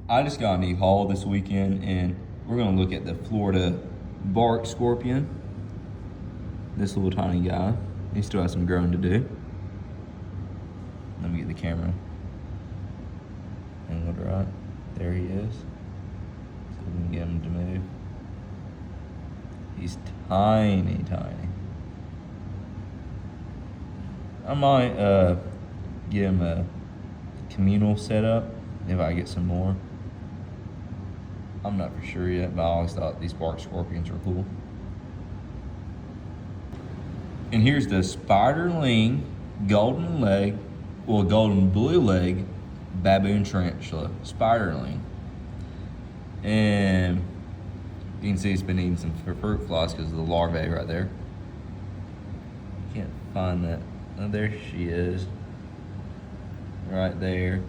I just got a new haul this weekend, and we're gonna look at the Florida bark scorpion. This little tiny guy. He still has some growing to do. Let me get the camera angled right. There he is. So we can get him to move. He's tiny, tiny. I might get him a communal setup if I get some more. I'm not for sure yet, but I always thought these bark scorpions were cool. And here's the Spiderling golden blue leg baboon tarantula, Spiderling. And you can see it's been eating some fruit flies because of the larvae right there. Can't find that. Oh, there she is. Right there.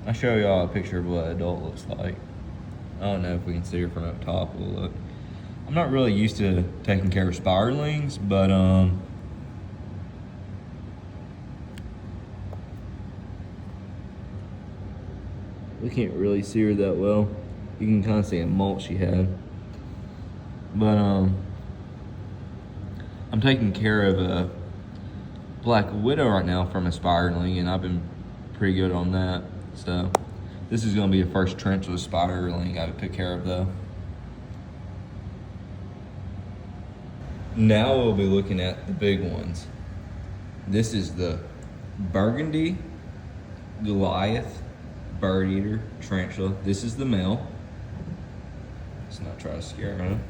I'll show y'all a picture of what an adult looks like. I don't know if we can see her from up top. We'll look. I'm not really used to taking care of spiderlings, but we can't really see her that well. You can kind of see a molt she had. But I'm taking care of a black widow right now from a spiderling, and I've been pretty good on that. So this is gonna be the first tarantula spiderling I took care of though. Now we'll be looking at the big ones. This is the Burgundy Goliath Birdeater tarantula. This is the male. Let's not try to scare him.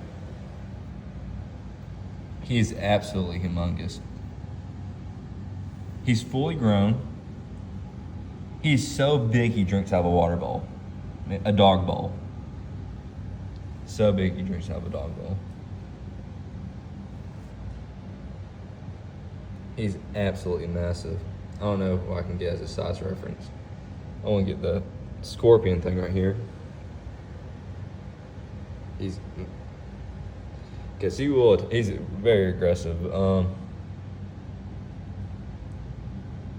He's absolutely humongous. He's fully grown. He's so big he drinks out of a water bowl, a dog bowl. So big he drinks out of a dog bowl. He's absolutely massive. I don't know what I can get as a size reference. I want to get the scorpion thing right here. He's very aggressive.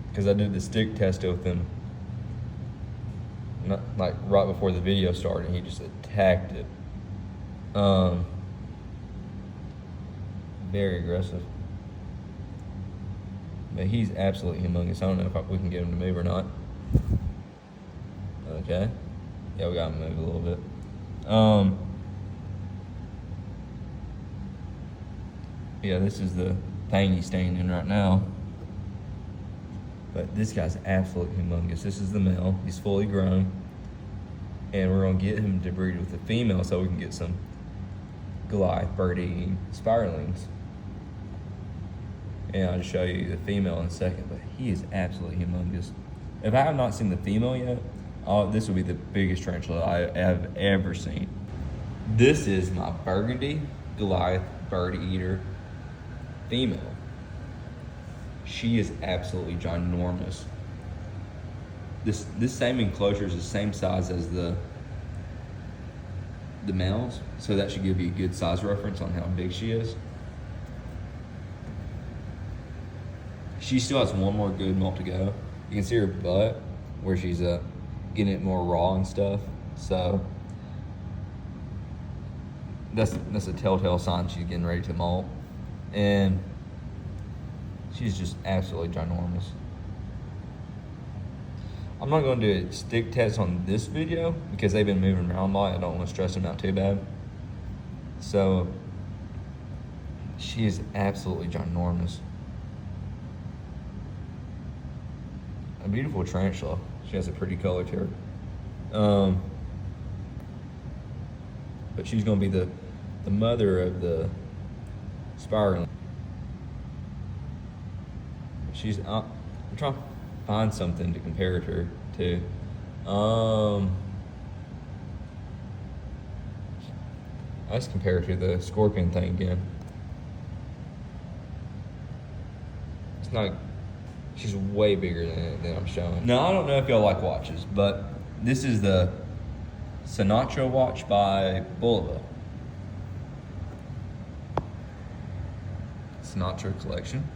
Because I did the stick test with him, not like right before the video started, and he just attacked it. Very aggressive. But he's absolutely humongous. I don't know if we can get him to move or not. Okay. Yeah, we got him to move a little bit. Yeah, this is the thing he's staying in right now. But this guy's absolutely humongous. This is the male. He's fully grown. And we're going to get him to breed with the female so we can get some Goliath bird-eating spiderlings. And I'll just show you the female in a second, but he is absolutely humongous. If I have not seen the female yet, this will be the biggest tarantula I have ever seen. This is my Burgundy Goliath Birdeater female. She is absolutely ginormous. This same enclosure is the same size as the males, so that should give you a good size reference on how big she is. She still has one more good molt to go. You can see her butt where she's getting it more raw and stuff. So that's a telltale sign she's getting ready to molt. And she's just absolutely ginormous. I'm not going to do a stick test on this video because they've been moving around a lot. I don't want to stress them out too bad. So she is absolutely ginormous. A beautiful tarantula. She has a pretty color to her. But she's going to be the mother of the spiderling. I'm trying to find something to compare her to. I just compare her to the scorpion thing again. It's not. She's way bigger than I'm showing. Now, I don't know if y'all like watches, but this is the Sinatra watch by Bulova. Sinatra collection.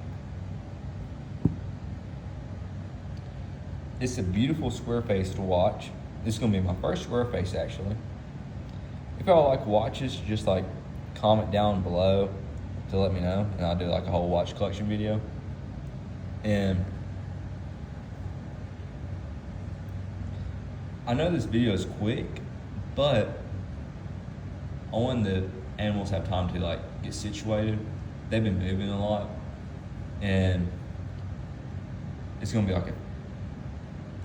It's a beautiful square-faced watch. this is gonna be my first Squareface actually. If y'all like watches, just like comment down below to let me know, and I'll do like a whole watch collection video. And I know this video is quick, but I want the animals to have time to like get situated. They've been moving a lot, and it's gonna be like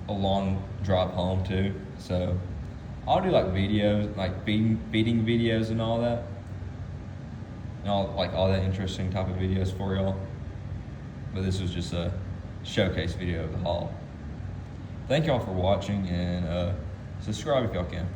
a long drive home too. So I'll do like videos, like feeding videos and all that, and all that interesting type of videos for y'all. But this was just a showcase video of the haul. Thank y'all for watching, and subscribe if y'all can.